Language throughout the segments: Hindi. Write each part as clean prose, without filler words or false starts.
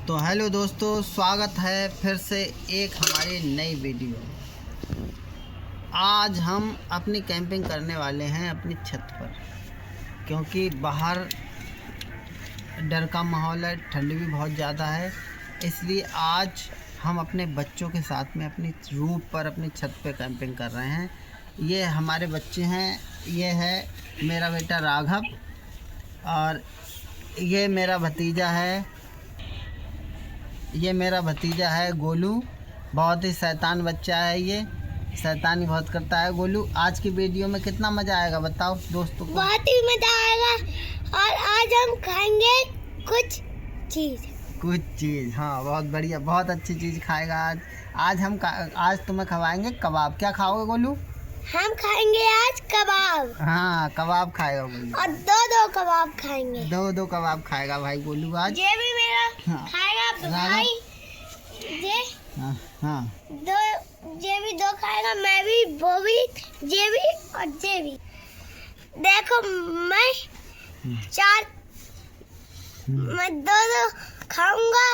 तो हेलो दोस्तों, स्वागत है फिर से एक हमारी नई वीडियो। आज हम अपनी कैंपिंग करने वाले हैं अपनी छत पर, क्योंकि बाहर डर का माहौल है, ठंड भी बहुत ज़्यादा है। इसलिए आज हम अपने बच्चों के साथ में अपनी रूफ पर अपनी छत पर कैंपिंग कर रहे हैं। ये हमारे बच्चे हैं, ये है मेरा बेटा राघव और ये मेरा भतीजा है गोलू। बहुत ही शैतान बच्चा है, ये शैतानी बहुत करता है गोलू। आज की वीडियो में कितना मज़ा आएगा बताओ दोस्तों को? बहुत ही मज़ा आएगा और आज हम खाएंगे कुछ चीज़। हाँ, बहुत बढ़िया, बहुत अच्छी चीज़ खाएगा आज तुम्हें खवाएंगे कबाब। क्या खाओगे गोलू? हम खाएंगे आज कबाब। हाँ, कबाब खाएगा गोलू और दो कबाब खाएंगे। दो कबाब खाएगा भाई गोलू आज। ये भी मेरा खाएगा भाई। हाँ ये भी दो खाएगा, मैं भी, वो भी, ये भी और ये भी। देखो मैं दो खाऊंगा।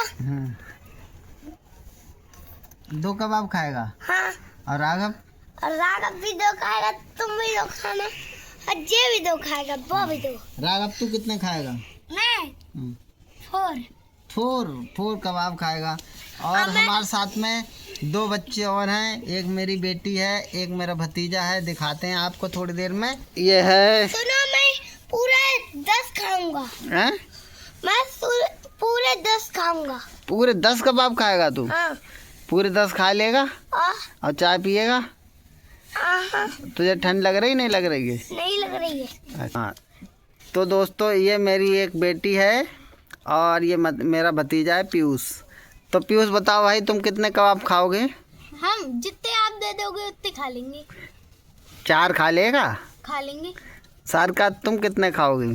दो कबाब खाएगा। हाँ, और राघव भी दो खाएगा, तुम भी दो खाना, और ये भी दो खाएगा, वो भी दो। राघव तू कितने खाएगा? मैं 4 कबाब खाएगा। और हमारे साथ में 2 बच्चे और हैं, एक मेरी बेटी है, एक मेरा भतीजा है। दिखाते हैं आपको थोड़ी देर में। ये है, सुनो, मैं पूरे 10 खाऊंगा। हैं? मैं पूरे 10 खाऊंगा। पूरे 10 कबाब खाएगा तू? हाँ। पूरे 10 खा लेगा और चाय पिएगा? तुझे ठंड लग रही नहीं लग रही है? नहीं लग रही है। हाँ, तो दोस्तों ये मेरी एक बेटी है और ये मेरा भतीजा है पीयूष। तो पीयूष बताओ भाई, तुम कितने कबाब खाओगे? हम जितने आप दे दोगे उतने खा लेंगे। 4 खा लेगा? खा लेंगे। सारिका तुम कितने खाओगी?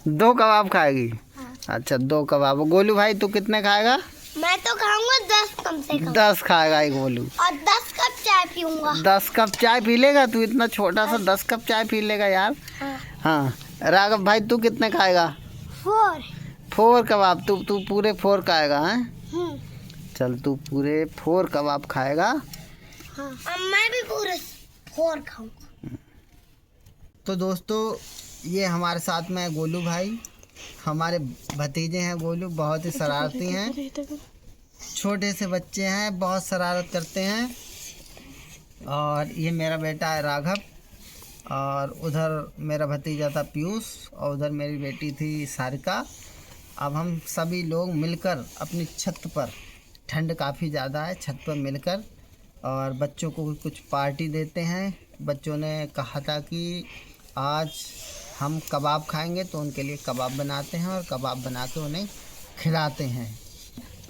2 कबाब खाएगी? हाँ। अच्छा, 2 कबाब। गोलू भाई तू कितने खाएगा? मैं तो खाऊंगा 10 कम से कम। 10 खाएगा ये गोलू। और 10 कप चाय पीऊंगा। 10 कप चाय पी लेगा तू? इतना छोटा सा 10 कप चाय पी लेगा यार। हाँ, राघव भाई तू कितने खाएगा? 4 कबाब। तू पूरे 4 खाएगा? हैं? चल तू पूरे 4 कबाब खाएगा। हाँ। मैं भी पूरे 4 खाऊंगा। तो दोस्तों ये हमारे साथ में है गोलू भाई, हमारे भतीजे हैं गोलू। बहुत ही शरारती हैं, छोटे से बच्चे हैं, बहुत शरारत करते हैं। और ये मेरा बेटा है राघव, और उधर मेरा भतीजा था पीयूष, और उधर मेरी बेटी थी सारिका। अब हम सभी लोग मिलकर अपनी छत पर, ठंड काफ़ी ज़्यादा है, छत पर मिलकर और बच्चों को कुछ पार्टी देते हैं। बच्चों ने कहा था कि आज हम कबाब खाएंगे, तो उनके लिए कबाब बनाते हैं और कबाब बना के उन्हें खिलाते हैं।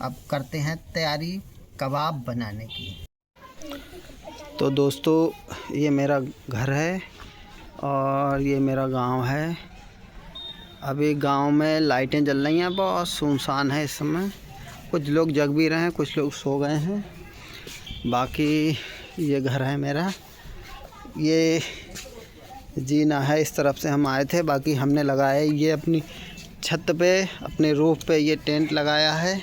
अब करते हैं तैयारी कबाब बनाने की। तो दोस्तों ये मेरा घर है और ये मेरा गांव है। अभी गांव में लाइटें जल रही हैं, बहुत सुनसान है इस समय। कुछ लोग जग भी रहे हैं, कुछ लोग सो गए हैं। बाकी ये घर है मेरा, ये जीना है, इस तरफ से हम आए थे। बाकी हमने लगाया ये अपनी छत पे, अपने रूफ पे ये टेंट लगाया है।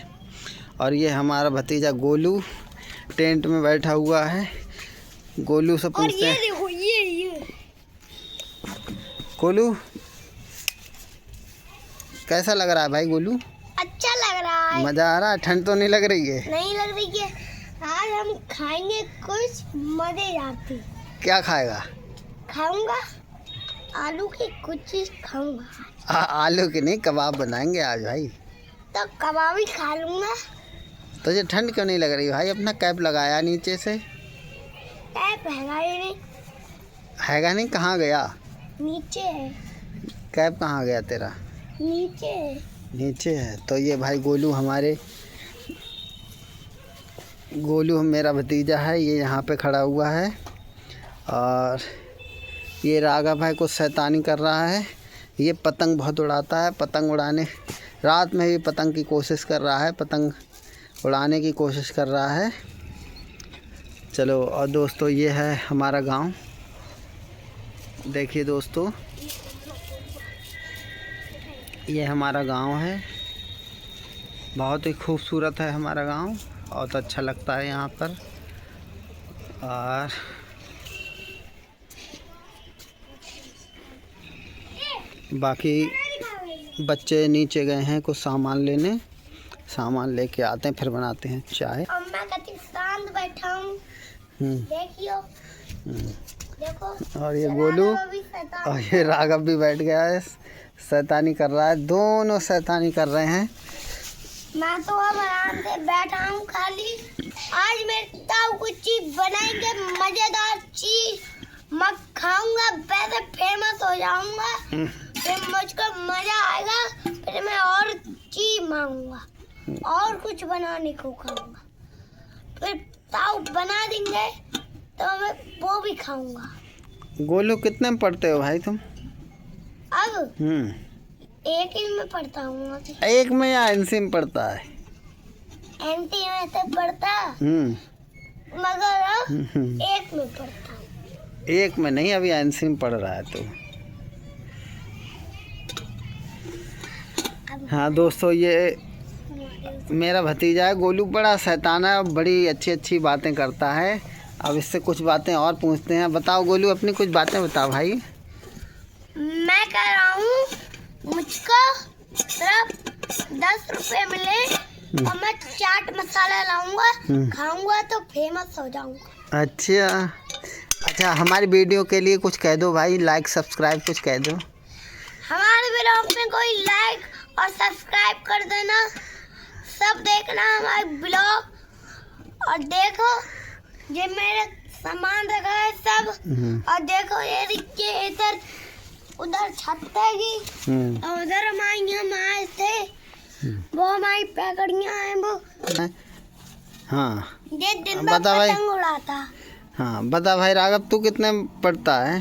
और ये हमारा भतीजा गोलू टेंट में बैठा हुआ है। गोलू से पूछते हैं, देखो ये गोलू कैसा लग रहा है भाई? गोलू अच्छा लग रहा है। मज़ा आ रहा है? ठंड तो नहीं लग रही है? नहीं लग रही है। आज हम खाएंगे कुछ मजेदार चीज। क्या खाएगा? खाऊंगा आलू की कुछ चीज खाऊंगा। आलू की नहीं, कबाब बनाएंगे आज भाई। तो कबाब ही खा लूंगा। तुझे ठंड क्यों नहीं लग रही भाई? अपना कैप लगाया नीचे से? कैप हैगा ही नहीं। हैगा नहीं? कहाँ गया? नीचे है। कैप कहाँ गया तेरा? नीचे है। नीचे है। तो ये भाई गोलू मेरा भतीजा है, ये यहाँ पे खड़ा हुआ है। और ये राघव भाई कुछ शैतानी कर रहा है। ये पतंग बहुत उड़ाता है, पतंग उड़ाने, रात में भी पतंग की कोशिश कर रहा है, पतंग उड़ाने की कोशिश कर रहा है। चलो, और दोस्तों ये है हमारा गांव। देखिए दोस्तों, ये हमारा गांव है। बहुत ही खूबसूरत है हमारा गांव, बहुत अच्छा लगता है यहाँ पर। और बाकी बच्चे नीचे गए हैं कुछ सामान लेने, सामान लेके आते हैं फिर बनाते हैं चाय। मैं कति शांत बैठा हूँ, देखियो देखो। और ये गोलू और ये राघव भी बैठ गया है, शैतानी कर रहा है, दोनों शैतानी कर रहे हैं। मैं तो अब आराम से बैठा हूँ खाली। आज मेरे ताऊ कुछ चीज बनाएंगे, मजेदार चीज मैं खाऊंगा, वैसे फेमस हो जाऊंगा, फिर मुझको मजा आएगा, फिर मैं और चीज मांगूंगा और कुछ बनाने को खाऊंगा, फिर ताऊ बना देंगे तो मैं वो भी खाऊंगा। गोलू कितने में पढ़ते हो भाई तुम? अब एक ही में पढ़ता हूँ। एक में या एनसी में पढ़ता है? एनटी में तो पढ़ता मगर अब एक में पढ़ता हूँ। एक में नहीं, अभी एनसी में पढ़ रहा है तो। हाँ दोस्तों, ये मेरा भतीजा है गोलू, बड़ा शैतान है, बड़ी अच्छी अच्छी बातें करता है। अब इससे कुछ बातें और पूछते हैं। बताओ गोलू, अपनी कुछ बातें बताओ भाई। मैं कह रहा हूँ मुझको सिर्फ 10 रुपए मिले और मैं चाट मसाला लाऊंगा, खाऊंगा तो फेमस हो जाऊंगा। अच्छा, हमारी वीडियो के लिए कुछ कह दो भाई, लाइक सब्सक्राइब कुछ कह दो। हमारे ब्लॉग में कोई लाइक और सब्सक्राइब कर देना, सब देखना हमारे ब्लॉग। और देखो ये मेरे सामान रखा है सब, और देखो ये इधर उधर छत है और उधर हम आए थे, वो हमारी पैकड़ियाँ हैं वो। हाँ ये दिन भर बता भाई। पतंग उड़ाता। हाँ बता भाई राघव, तू कितने में पढ़ता है?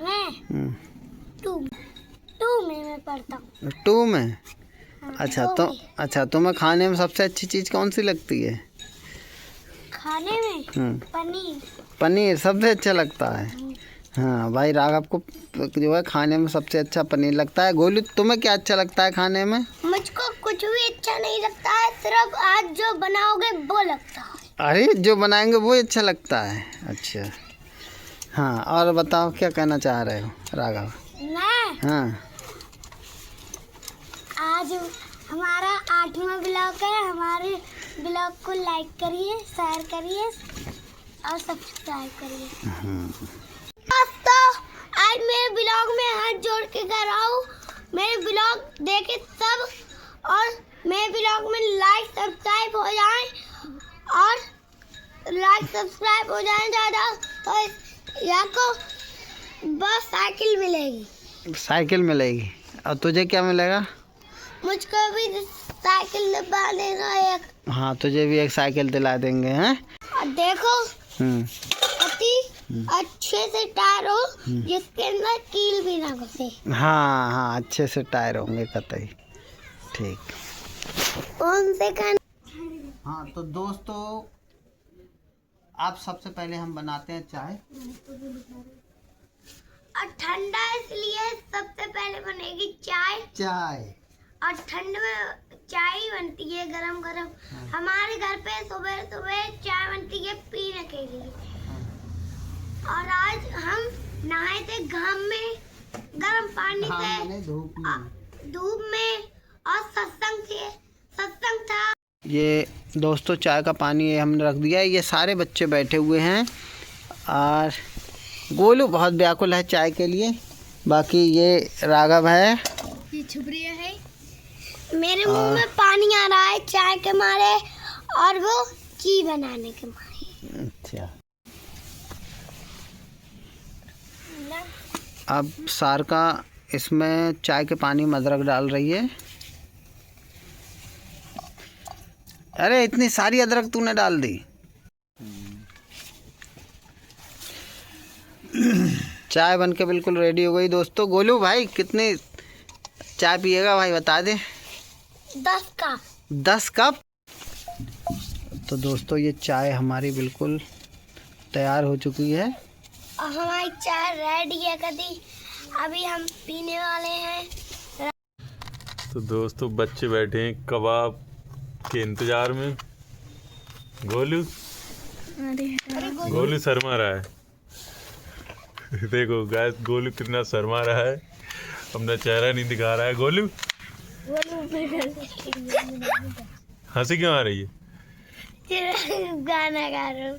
मैं 2 में पढ़ता हूँ। 2 में? अच्छा, तुम्हें खाने में सबसे अच्छी चीज़ कौन सी लगती है? खाने में पनीर सबसे अच्छा लगता है। हाँ भाई, राघव को जो है खाने में सबसे अच्छा पनीर लगता है। गोलू, तुम्हें क्या अच्छा लगता है खाने में? मुझको कुछ भी अच्छा नहीं लगता है, सिर्फ आज जो बनाओगे वो लगता है। अरे जो बनाएंगे वो अच्छा लगता है। अच्छा हाँ, और बताओ क्या कहना चाह रहे हो राघव? मैं हाँ, आज हमारा 8वां ब्लॉग है। हमारे ब्लॉग को लाइक करिए, शेयर करिए और सब्सक्राइब करिए। दोस्तों, आज मेरे ब्लॉग में हाथ जोड़ के कह रहा हूँ, मेरे ब्लॉग देखे सब और मेरे ब्लॉग में लाइक सब्सक्राइब हो जाए, और लाइक सब्सक्राइब हो जाए ज़्यादा तो यहाँ को बस साइकिल मिलेगी। साइकिल मिलेगी। और तुझे क्या मिलेगा? मुझको भी साइकिल दिला देगा एक। हाँ, तुझे भी एक साइकिल दिला देंगे हैं। और देखो अति अच्छे से टायर हो जिसके अंदर कील भी ना घुसे। हाँ, अच्छे से टायर होंगे कतई। ठीक। कौन से हाँ तो दोस्तों, आप सबसे पहले हम बनाते हैं चाय। और ठंडा इसलिए सबसे पहले बनेगी चाय। और ठंड में चाय ही बनती है गरम गरम। हमारे घर पे सुबह सुबह चाय बनती है पीने के लिए। और आज हम नहाए थे घाम में, गर्म पानी से, धूप में, और सत्संग था। ये दोस्तों चाय का पानी ये हमने रख दिया है। ये सारे बच्चे बैठे हुए हैं और गोलू बहुत व्याकुल है चाय के लिए। बाकी ये राघव है, ये छुपरिया है। मेरे मुंह में पानी आ रहा है चाय के मारे और वो ची बनाने के मारे। अच्छा, अब सारका इसमें चाय के पानी में अदरक डाल रही है। अरे इतनी सारी अदरक तूने डाल दी। चाय बन के बिल्कुल रेडी हो गई दोस्तों। गोलू भाई कितनी चाय पिएगा भाई बता दे? 10 कप। 10 कप। तो दोस्तों ये चाय हमारी बिल्कुल तैयार हो चुकी है और हमारी चाय रेडी है कदी। अभी हम पीने वाले हैं। तो दोस्तों बच्चे बैठे हैं कबाब के इंतजार में। गोलू गोलू शर्मा रहा है। देखो गाइस गोलू कितना शर्मा रहा है, अपना चेहरा नहीं दिखा रहा है। गोलू हंसी क्यों आ रही है? गाना गा रहा हूँ।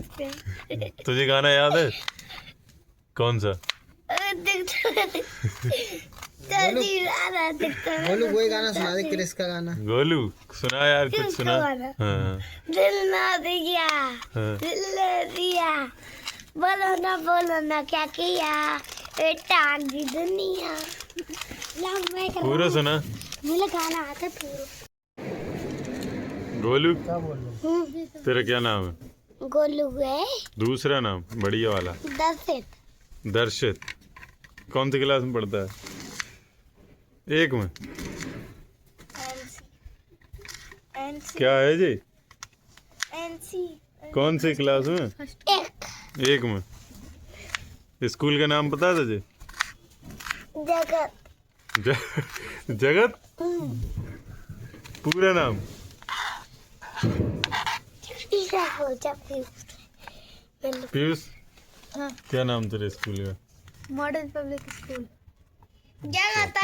तुझे गाना याद है? कौन सा? गोलू वही गाना सुना दे, क्रिस का गाना। गोलू सुना यार, कुछ सुना। हाँ दिल ना दिया, हाँ। दिल ले दिया, बोलो ना क्या किया, बेटा की दुनिया। पूरा सुना। मुझे गाना आता पूरा। गोलू क्या बोल रहे हो? तेरा क्या नाम है? गोलू है दूसरा नाम बढ़िया वाला? दर्शित। दर्शित। कौन सी क्लास में पढ़ता है? एक में। क्या है जी? कौन सी क्लास में? एक में। स्कूल का नाम पता है तुझे? जगत। जगत। पूरा नाम? पीयूष। हाँ। क्या नाम तेरे स्कूल का? Modern public school. तो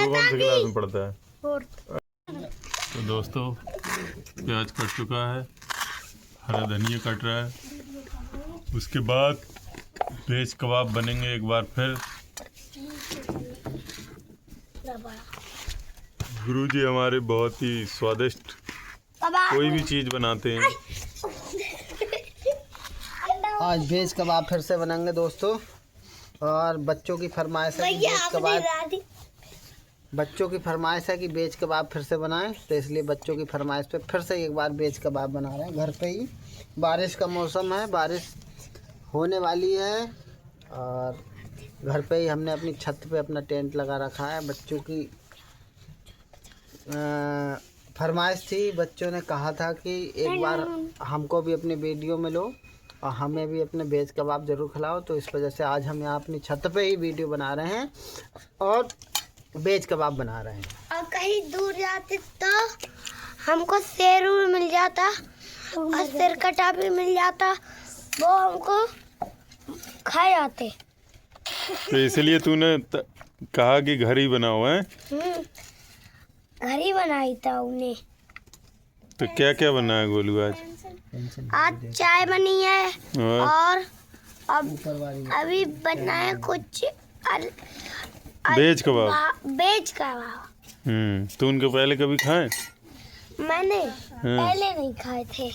कौन सी क्लास में पढ़ता है? फोर्थ। तो दोस्तों प्याज कट चुका है, हरा धनिया कट रहा है, उसके बाद वेज कबाब बनेंगे एक बार फिर। गुरुजी हमारे बहुत ही स्वादिष्ट कोई भी चीज़ बनाते हैं। आज वेज कबाब फिर से बनाएंगे दोस्तों, और बच्चों की फरमाइश है कि वेज कबाब, बच्चों की फरमाइश है कि वेज कबाब फिर से बनाएं, तो इसलिए बच्चों की फरमाइश पे फिर से एक बार वेज कबाब बना रहे हैं घर पे ही। बारिश का मौसम है, बारिश होने वाली है, और घर पे ही हमने अपनी छत पे अपना टेंट लगा रखा है। बच्चों की फरमाइश थी, बच्चों ने कहा था कि एक बार हमको भी अपने वीडियो में लो और हमें भी अपने वेज कबाब ज़रूर खिलाओ। तो इस वजह से आज हम यहाँ अपनी छत पे ही वीडियो बना रहे हैं और वेज कबाब बना रहे हैं। और कहीं दूर जाते तो हमको शेर मिल जाता और सिरकटा भी मिल जाता, वो हमको खा जाते। तो इसलिए तूने कहा कि घर ही बनाओ है? घर ही बनाई था उन्हें। तो क्या क्या बना है गोलू आज? आज चाय बनी है और अब ऊपर वाली अभी बना है कुछ वेज कबाब। वेज कबाब। तो उनके पहले कभी खाए? मैंने पहले नहीं खाए थे,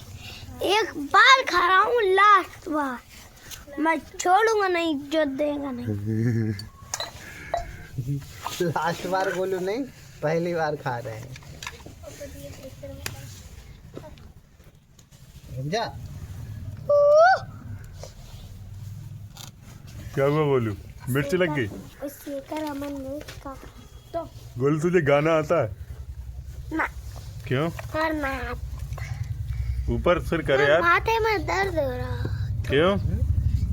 एक बार खा रहा हूँ, लास्ट बार। मैं छोड़ूंगा नहीं जो देगा नहीं। लास्ट बार गोलू नहीं, पहली बार खा रहे हैं। समझा? क्या हुआ गोलू? मिर्च लग गई? तो गोलू तुझे गाना आता है? ना। क्यों? और मैं ऊपर सिर करे यार। माथे में दर्द हो रहा। क्यों?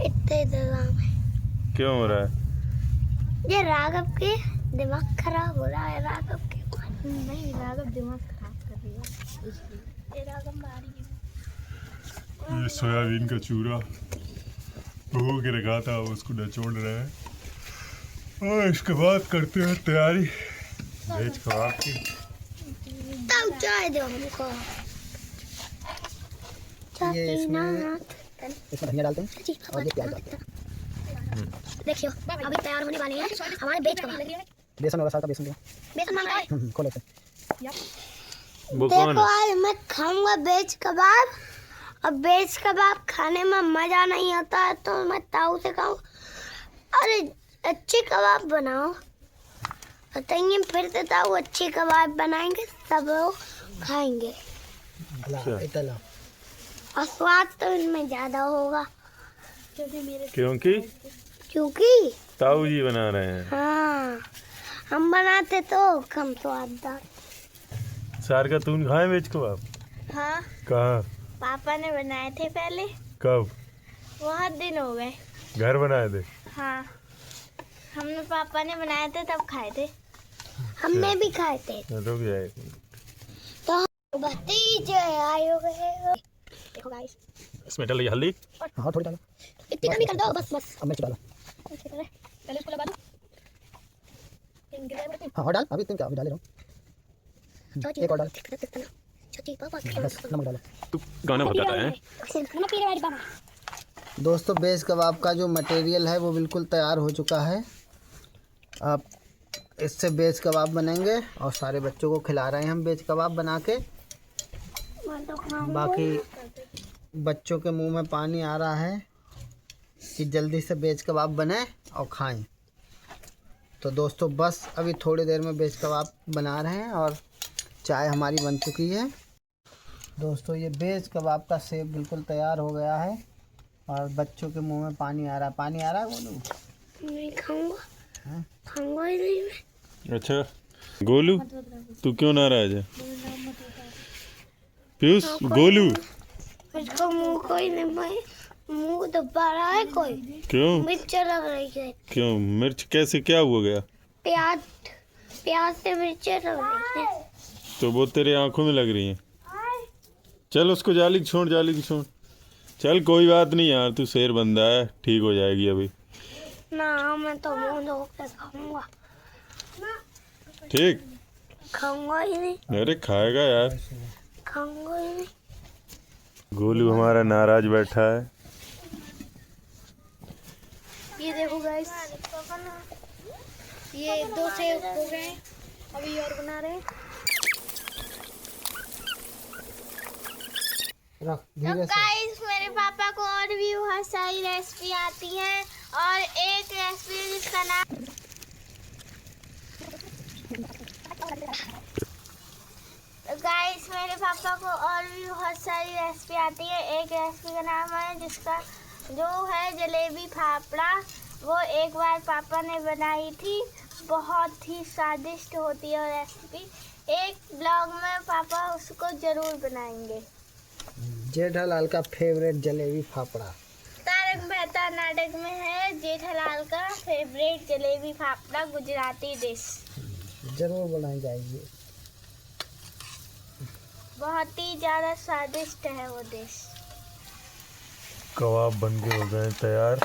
इतने जगह में क्यों हो रहा है? ये राघव के दिमाग खराब हो रहा है। राघव के नहीं, राघव दिमाग खराब कर रही है इसलिए। ये राघव मारी। ये सोयाबीन का चूरा भगो के रखा था, उसको निचोड़ रहे हैं और इसके बाद करते हैं तैयारी वेज कबाब की। तब चाय दो हमको। ये इसमें धनिया डालते हैं और ये प्याज डालते हैं। देखियो अभी तैयार होने वाले हैं हमारे वेज कबाब। बेसन होगा, साथ का बेसन दिया। बेसन मांगा है। खोल लेते वो कौन देखो है? आज मैं खाऊंगा वेज कबाब। अब वेज कबाब खाने में मज़ा नहीं आता है तो मैं ताऊ से खाऊं। अरे अच्छे कबाब बनाओ, बताइए फिर से ताऊ अच्छे कबाब बनाएंगे, सब लोग खाएंगे हैं। और स्वाद तो इनमें ज़्यादा होगा क्योंकि ताऊ जी बना रहे हैं। हाँ हम बनाते तो कम स्वाददार। सार का तून खाए वेज कबाब? हाँ, कहाँ? पापा ने बनाए थे पहले, कब? बहुत दिन हो गए। घर बनाए थे? हाँ, हमने पापा ने बनाए थे तब खाए थे। हमने भी खाए थे। रुक जाए। तो भतीजे आए गए। देखो गाइस, इसमें डालिए हल्दी। हाँ थोड़ी डालो। इतनी कमी कर दो बस बस। अब मिर्च डालो। पहले इसको लगा दो। हाँ डाल, अभी तुम क्या अभी डाले रहो। एक और डाल, छोटी पापा बस नमक डालो। तू गाना बताता है। खाना पी रहे बाबा। दोस्तों बेज कबाब का जो मटेरियल है वो बिल्कुल तैयार हो चुका है। अब इससे बेज कबाब बनेंगे और सारे बच्चों को खिला रहे हैं हम बेज कबाब बना के। बाकी बच्चों के मुंह में पानी आ रहा है कि जल्दी से बेज कबाब बने और खाएं। तो दोस्तों बस अभी थोड़ी देर में बेज कबाब बना रहे हैं और चाय हमारी बन चुकी है। दोस्तों ये बेज कबाब का सेब बिल्कुल तैयार हो गया है और बच्चों के मुंह में पानी आ रहा है। पानी आ रहा है गोलू? नहीं खाऊंगा। खाऊंगा ही नहीं मैं। अच्छा गोलू तू क्यों नाराज है? पीयूष गोलू मुझको मुंह कोई नहीं, मैं मुंह दबा रहा है कोई। क्यों? मिर्च लग रही है। क्यों मिर्च कैसे क्या हुआ गया? प्याज से मिर्च लग रही है। तो वो तेरे आंखों में लग रही है। चल उसको जाली की छोड़। चल कोई बात नहीं यार, तू शेर बंदा है, ठीक हो जाएगी अभी। ना मैं तो मुंह धो के खाऊंगा। ठीक खाऊंगा ही नहीं। अरे खाएगा यार। खाऊंगा ही नहीं। गोलू हमारा नाराज बैठा है। ये देखो गाइस, ये 2 सेब हो गए, अभी और बना रहे हैं। रख तो धीरे से। गाइस मेरे पापा को और भी बहुत सारी रेसिपी आती हैं और एक रेसिपी जिसका नाम तो गाइस मेरे पापा को और भी बहुत सारी रेसिपी आती है। एक रेसिपी का नाम है जिसका जो है जलेबी फाफड़ा। वो एक बार पापा ने बनाई थी, बहुत ही स्वादिष्ट होती है रेसिपी। एक ब्लॉग में पापा उसको जरूर बनाएंगे। जेठालाल का फेवरेट जलेबी फाफड़ा। तारक मेहता नाटक में है जेठालाल का फेवरेट जलेबी फाफड़ा गुजराती डिश। जरूर बनाई जाएगी। बहुत ही ज़्यादा स्वादिष्ट है वो डिश। कबाब बन के हो गए तैयार।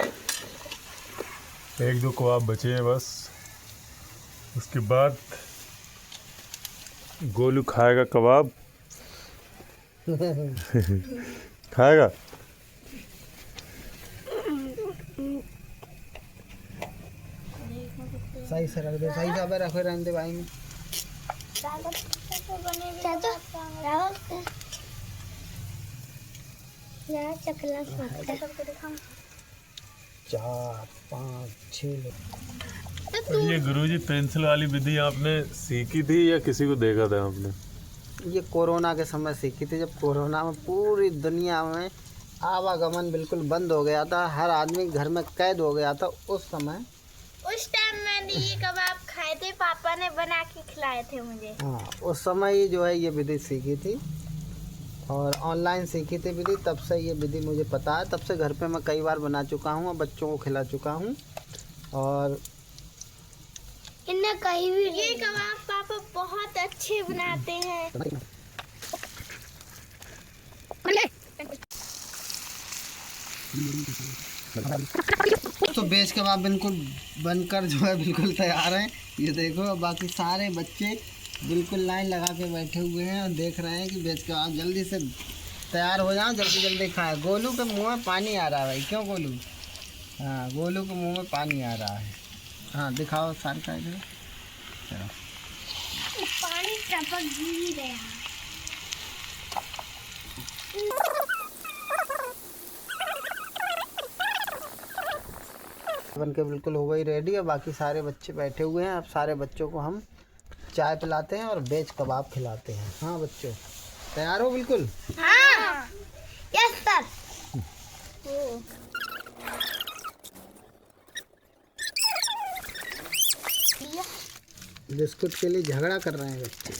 1-2 कबाब बचे हैं बस। उसके बाद गोलू खाएगा कबाब। खाएगा। सही से रख दे, सही से रखो रहने दे भाई में। चकला 4, 5, 6 लोग। ये गुरुजी पेंसिल वाली विधि आपने सीखी थी या किसी को देखा था आपने? ये कोरोना के समय सीखी थी, जब कोरोना में पूरी दुनिया में आवागमन बिल्कुल बंद हो गया था, हर आदमी घर में कैद हो गया था। उस टाइम मैंने ये कबाब खाए थे, पापा ने बना के खिलाए थे मुझे। हाँ उस समय ही जो है ये विधि सीखी थी और ऑनलाइन सीखी थी विधि। तब से ये विधि मुझे पता है, तब से घर पे मैं कई बार बना चुका हूँ और बच्चों को खिला चुका हूँ। और इन्हें कहीं भी ये कबाब पापा बहुत अच्छे बनाते हैं। तो बेज कबाब बिल्कुल बनकर जो है बिल्कुल तैयार है। ये देखो बाकी सारे बच्चे बिल्कुल लाइन लगा के बैठे हुए हैं और देख रहे हैं कि बेज कबाब जल्दी से तैयार हो जाए, जल्दी जल्दी खाए। गोलू के मुंह में पानी आ रहा है भाई, क्यों गोलू? हाँ गोलू के मुंह में पानी आ रहा है। हाँ दिखाओ सारे का इधर। चलो पानी टपक ही रहा है। बन के बिल्कुल हो गई रेडी। और बाकी सारे बच्चे बैठे हुए हैं। अब सारे बच्चों को हम चाय पिलाते हैं और वेज कबाब खिलाते हैं। हाँ बच्चों तैयार हो बिल्कुल? हाँ यस सर। बिस्कुट के लिए झगड़ा कर रहे हैं बच्चे।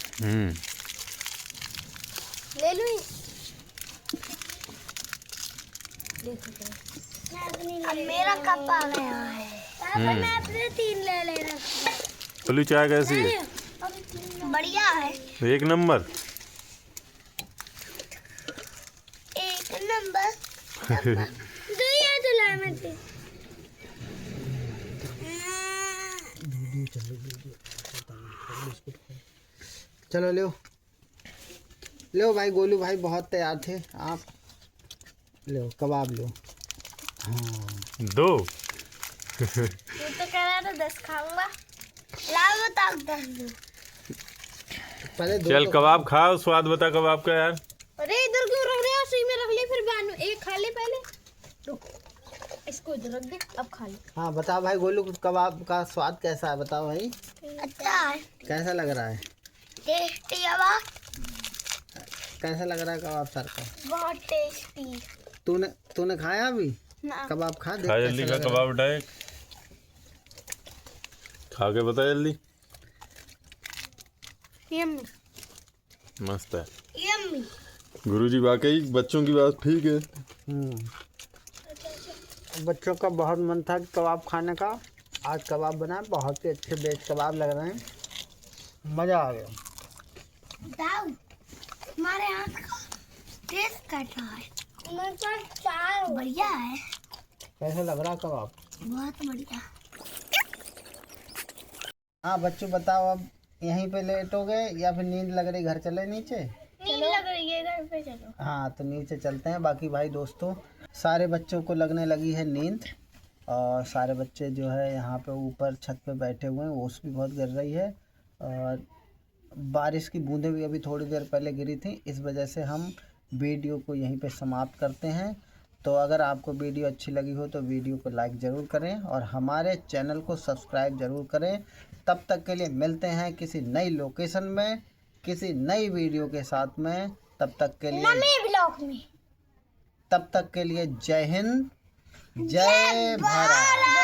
ले लूं? अब मेरा कप आ गया है। मैं अपने 3 ले लेना। गोलू चाय कैसी है? बढ़िया है। एक नंबर। एक नंबर दुनिया चला में थे। चलो लो लो भाई, गोलू भाई बहुत तैयार थे। आप लो कबाब लो। हाँ 2। तू तो कह रहा था 10 खाऊंगा। लाओ बताओ 10 दो। पहले दो चल तो कबाब खाओ, स्वाद बता कबाब का यार। अरे इधर क्यों रख रहे हो? उसी में रख ले, फिर बाद में एक खा ले पहले। रुक, इसको इधर रख दे, अब खा ले। हाँ बताओ भाई गोलू, कबाब का स्वाद कैसा है बताओ भाई, अच्छा है, कैसा लग रहा है? टेस्टी है, कैसा लग रहा है कबाब सर का? बहुत टेस्टी। तूने खाया अभी ना कबाब? खा दे खा कैसा जल्दी खा लग रहा है। कबाब उठाए, खा के बता जल्दी। यम्मी मस्त है यम्मी। गुरुजी, वाकई बच्चों की बात ठीक है। बच्चों का बहुत मन था कि कबाब खाने का, आज कबाब बनाए, बहुत ही अच्छे वेज कबाब लग रहे हैं, मज़ा आ गया। बताओ हमारे यहाँ का टेस्ट कैसा है? मेरे पास 4 बढ़िया है। कैसा लग रहा है कबाब? बहुत बढ़िया। हाँ बच्चों बताओ, अब यहीं पे लेटोगे या फिर नींद लग रही, घर चले नीचे? नींद लग रही है, घर पे चलो। हाँ तो नीचे चलते हैं। बाकी भाई दोस्तों, सारे बच्चों को लगने लगी है नींद, और सारे बच्चे जो है यहाँ पे ऊपर छत पे बैठे हुए हैं। ओस भी बहुत गिर रही है और बारिश की बूंदें भी अभी थोड़ी देर पहले गिरी थी। इस वजह से हम वीडियो को यहीं पे समाप्त करते हैं। तो अगर आपको वीडियो अच्छी लगी हो तो वीडियो को लाइक ज़रूर करें और हमारे चैनल को सब्सक्राइब ज़रूर करें। तब तक के लिए मिलते हैं किसी नई लोकेशन में, किसी नई वीडियो के साथ में। तब तक के लिए ब्लॉग में। तब तक के लिए जय हिंद, जय भारत।